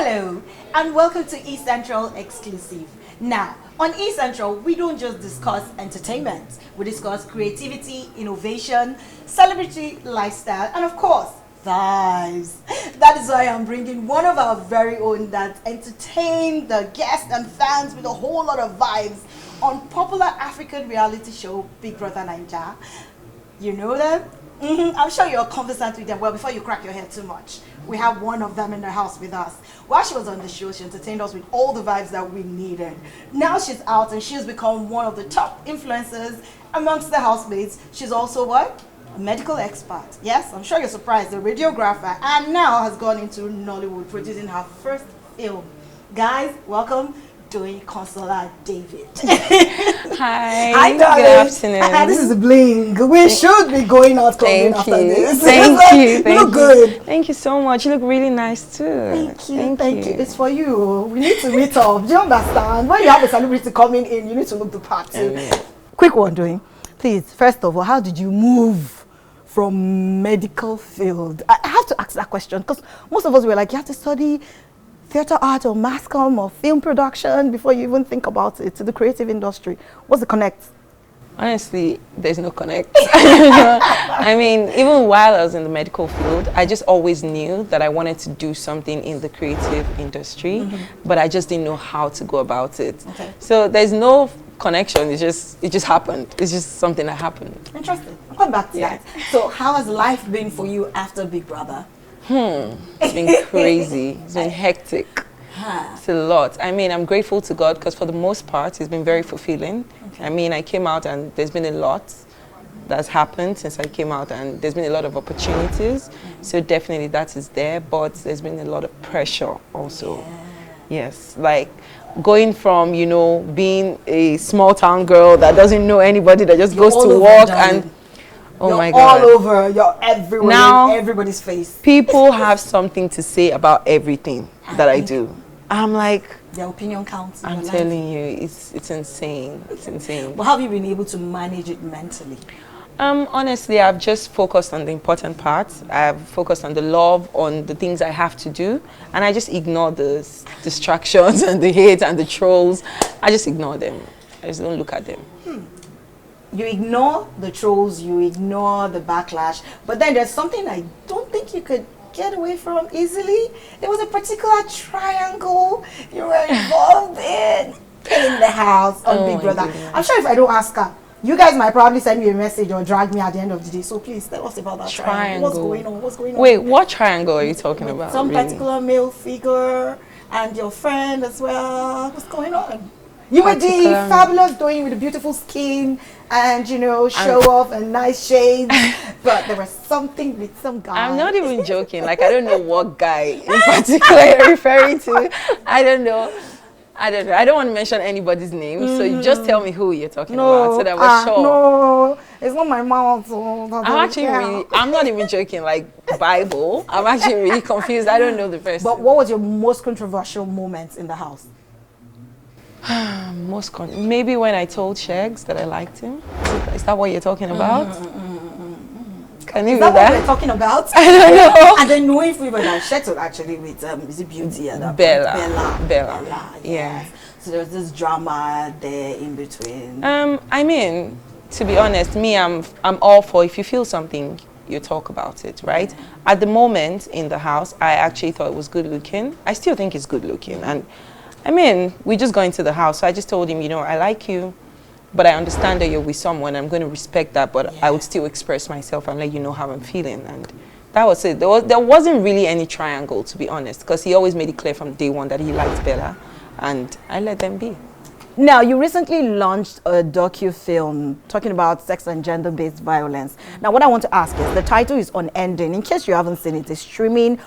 Hello, and welcome to East Central Exclusive. Now, on East Central, we don't just discuss entertainment. We discuss creativity, innovation, celebrity lifestyle, and of course, vibes. That is why I'm bringing one of our very own that entertain the guests and fans with a whole lot of vibes on popular African reality show, Big Brother Naija. You know them? I'm sure you're conversant with them. Well, before you crack your head too much, we have one of them in the house with us. While she was on the show, she entertained us with all the vibes that we needed. Now she's out and she's become one of the top influencers amongst the housemates. She's also what? A medical expert. Yes, I'm sure you're surprised. A radiographer, and now has gone into Nollywood, producing her first film. Guys, welcome Doyin David. Hi. Hi, good afternoon. This is Bling. We should be going out clubbing after this. Thank you. You look good. Thank you so much. You look really nice too. Thank you. It's for you. We need to meet up. Do you understand? When you have a celebrity coming in, you need to look the part too. Quick one, Doyin. Please, first of all, how did you move from medical field? I have to ask that question because most of us were like, you have to study theater art or mass comm or film production before you even think about it, to the creative industry. What's the connect? Honestly, there's no connect. I mean, even while I was in the medical field, I just always knew that I wanted to do something in the creative industry, but I just didn't know how to go about it. Okay. So there's no connection. It just happened. It's just something that happened. Interesting. I'll come back to that. So how has life been for you after Big Brother? It's been crazy. It's been hectic. It's a lot. I mean, I'm grateful to God because for the most part, it's been very fulfilling. Okay. I mean, I came out and there's been a lot that's happened since I came out, and there's been a lot of opportunities. So definitely that is there, but there's been a lot of pressure also. Yeah. Yes, like going from, you know, being a small town girl that doesn't know anybody, that just goes to work and oh my God. All over, you're everywhere, now, in everybody's face. People have something to say about everything that I do. I'm like, their opinion counts. I'm telling you, it's insane. It's insane. But how have you been able to manage it mentally? Honestly, I've just focused on the important parts. I've focused on the love, on the things I have to do, and I just ignore the distractions and the hate and the trolls. I just ignore them. I just don't look at them. You ignore the trolls, you ignore the backlash, but then there's something I don't think you could get away from easily. There was a particular triangle you were involved in the house on Big Brother. Goodness. I'm sure if I don't ask her, you guys might probably send me a message or drag me at the end of the day. So please tell us about that triangle. What's going on? What's going on? Wait, what triangle are you talking about? Some particular male figure and your friend as well. What's going on? You were the fabulous Doyin with the beautiful skin and, you know, show off and nice shades. But there was something with some guy. I'm not even joking. Like, I don't know what guy in particular you're referring to. I don't know. I don't want to mention anybody's name. So you just tell me who you're talking about so that we're sure. No, it's not my mouth. I'm not even joking. Like, Bible. I'm actually really confused. I don't know the person. But what was your most controversial moment in the house? Maybe when I told Shags that I liked him. Is that what you're talking about? Can you do that? What we're talking about? I don't know. And then knowing if we were like settled actually with is it Beauty and Bella. Yeah. So there was this drama there in between. I mean, to be honest, I'm all for if you feel something, you talk about it, right? At the moment in the house, I actually thought it was good looking. I still think it's good looking, and I mean, we just got into the house, so I just told him, you know, I like you, but I understand that you're with someone. I'm going to respect that, but I would still express myself and let you know how I'm feeling. And that was it. There wasn't really any triangle, to be honest, because he always made it clear from day one that he liked Bella, and I let them be. Now, you recently launched a docu-film talking about sex and gender-based violence. Now, what I want to ask is, the title is Unending. In case you haven't seen it, it's streaming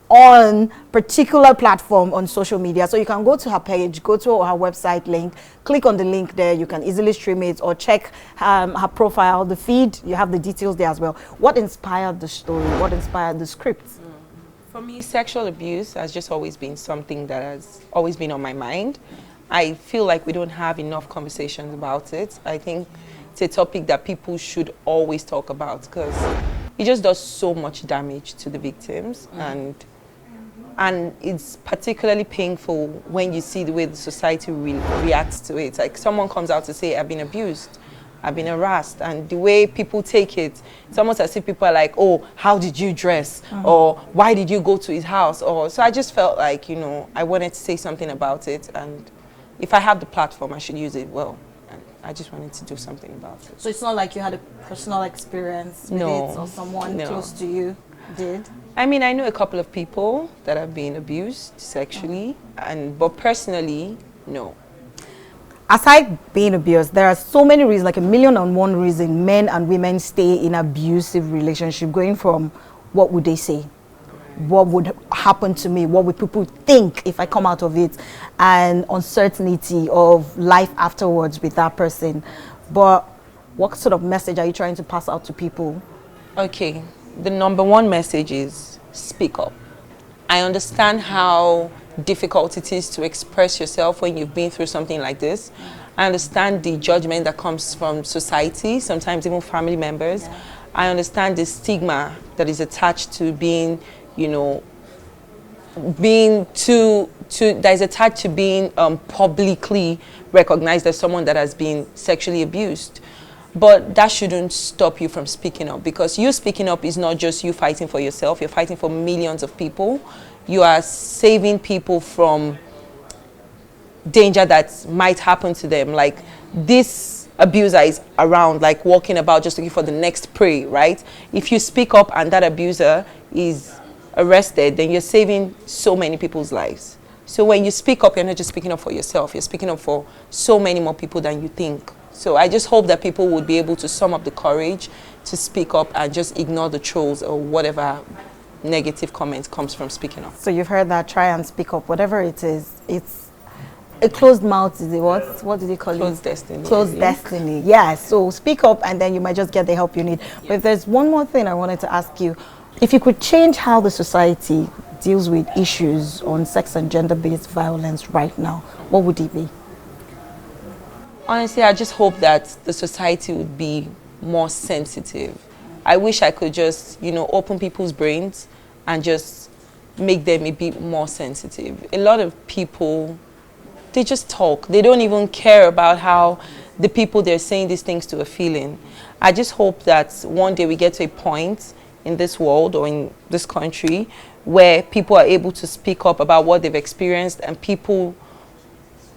on particular platform on social media, so you can go to her page, go to her website link, click on the link there. You can easily stream it or check her profile, the feed. You have the details there as well. What inspired the story? What inspired the script? For me, sexual abuse has just always been something that has always been on my mind. I feel like we don't have enough conversations about it. I think it's a topic that people should always talk about because it just does so much damage to the victims, and And it's particularly painful when you see the way the society reacts to it. Like someone comes out to say, I've been abused, I've been harassed, and the way people take it, it's almost as if people are like, oh, how did you dress? Or why did you go to his house? Or so I just felt like, you know, I wanted to say something about it, and if I have the platform, I should use it well. And I just wanted to do something about it. So it's not like you had a personal experience with it, or someone close to you did? I mean, I know a couple of people that have been abused sexually, but personally, no. Aside being abused, there are so many reasons, like 1,000,001 reasons men and women stay in abusive relationship, going from what would they say? What would happen to me? What would people think if I come out of it? And uncertainty of life afterwards with that person. But what sort of message are you trying to pass out to people? Okay, the number one message is speak up. I understand how difficult it is to express yourself when you've been through something like this. I understand the judgment that comes from society, sometimes even family members. Yeah. I understand the stigma that is attached to being, you know, that is attached to being publicly recognized as someone that has been sexually abused. But that shouldn't stop you from speaking up, because you speaking up is not just you fighting for yourself, you're fighting for millions of people. You are saving people from danger that might happen to them. Like this abuser is around, like walking about just looking for the next prey, right? If you speak up and that abuser is arrested, then you're saving so many people's lives. So when you speak up, you're not just speaking up for yourself, you're speaking up for so many more people than you think. So I just hope that people would be able to sum up the courage to speak up and just ignore the trolls or whatever negative comments comes from speaking up. So you've heard that, try and speak up, whatever it is. It's a closed mouth, is it what did you call it? Closed destiny. Closed destiny, yeah. So speak up and then you might just get the help you need. Yeah. But if there's one more thing I wanted to ask you, if you could change how the society deals with issues on sex and gender-based violence right now, what would it be? Honestly, I just hope that the society would be more sensitive. I wish I could just, you know, open people's brains and just make them a bit more sensitive. A lot of people, they just talk. They don't even care about how the people they're saying these things to are feeling. I just hope that one day we get to a point in this world or in this country where people are able to speak up about what they've experienced and people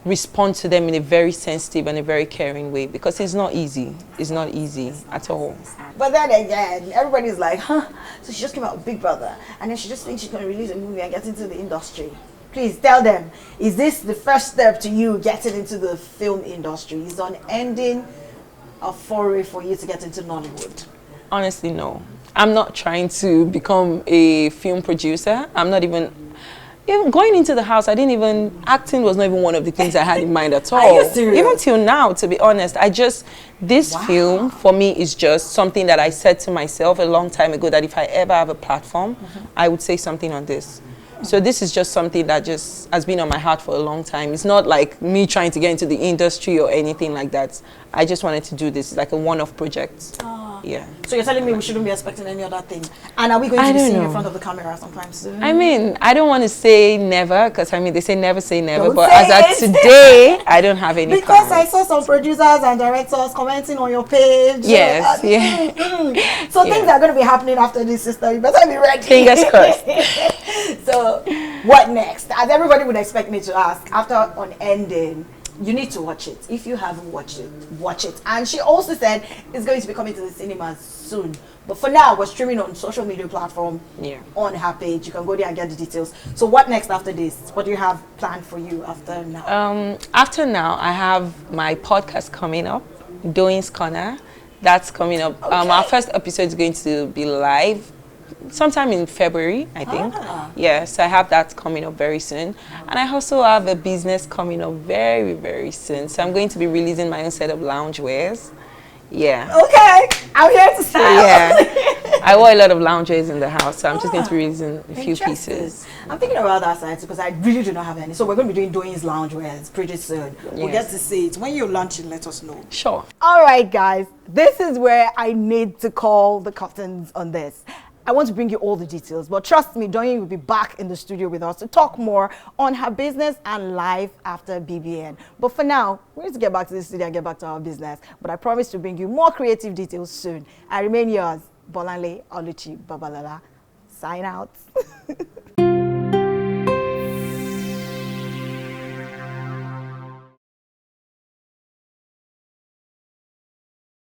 respond to them in a very sensitive and a very caring way, because it's not easy. It's not easy at all. But then again, everybody's like, huh? So she just came out with Big Brother, and then she just thinks she's going to release a movie and get into the industry. Please tell them, is this the first step to you getting into the film industry? Is on ending a foray for you to get into Nollywood? Honestly, no. I'm not trying to become a film producer. I'm not even going into the house. Acting was not even one of the things I had in mind at all. Are you serious? Even till now, to be honest, this film for me is just something that I said to myself a long time ago, that if I ever have a platform, I would say something on this. So this is just something that just has been on my heart for a long time. It's not like me trying to get into the industry or anything like that. I just wanted to do this. It's like a one-off project. Yeah. So you're telling me we shouldn't be expecting any other thing? And are we going to be seeing you in front of the camera sometime soon? I mean, I don't want to say never, because I mean, they say never say never. Don't but say as of today, I don't have any Because plans. I saw some producers and directors commenting on your page. Yes, So things are going to be happening after this, sister. You better be ready. Fingers crossed. So what next? As everybody would expect me to ask, after on ending, you need to watch it. If you haven't watched it, watch it. And she also said it's going to be coming to the cinemas soon. But for now, we're streaming on social media platform on her page. You can go there and get the details. So what next after this? What do you have planned for you after now? After now, I have my podcast coming up, Doyin's Corner. That's coming up. Okay. Our first episode is going to be live sometime in February, I think. Yeah, so I have that coming up very soon. And I also have a business coming up very, very soon. So I'm going to be releasing my own set of loungewears. Yeah. Okay, I'm here to start. Yeah. I wore a lot of loungewears in the house, so I'm just going to be releasing a few pieces. I'm thinking about that side because I really do not have any. So we're going to be doing Doyin's loungewears pretty soon. We'll get to see it. When you're launching, let us know. Sure. All right, guys. This is where I need to call the curtains on this. I want to bring you all the details, but trust me, Doyin will be back in the studio with us to talk more on her business and life after BBN. But for now, we need to get back to the studio and get back to our business. But I promise to bring you more creative details soon. I remain yours, Bolanle Oluchi Babalala. Sign out.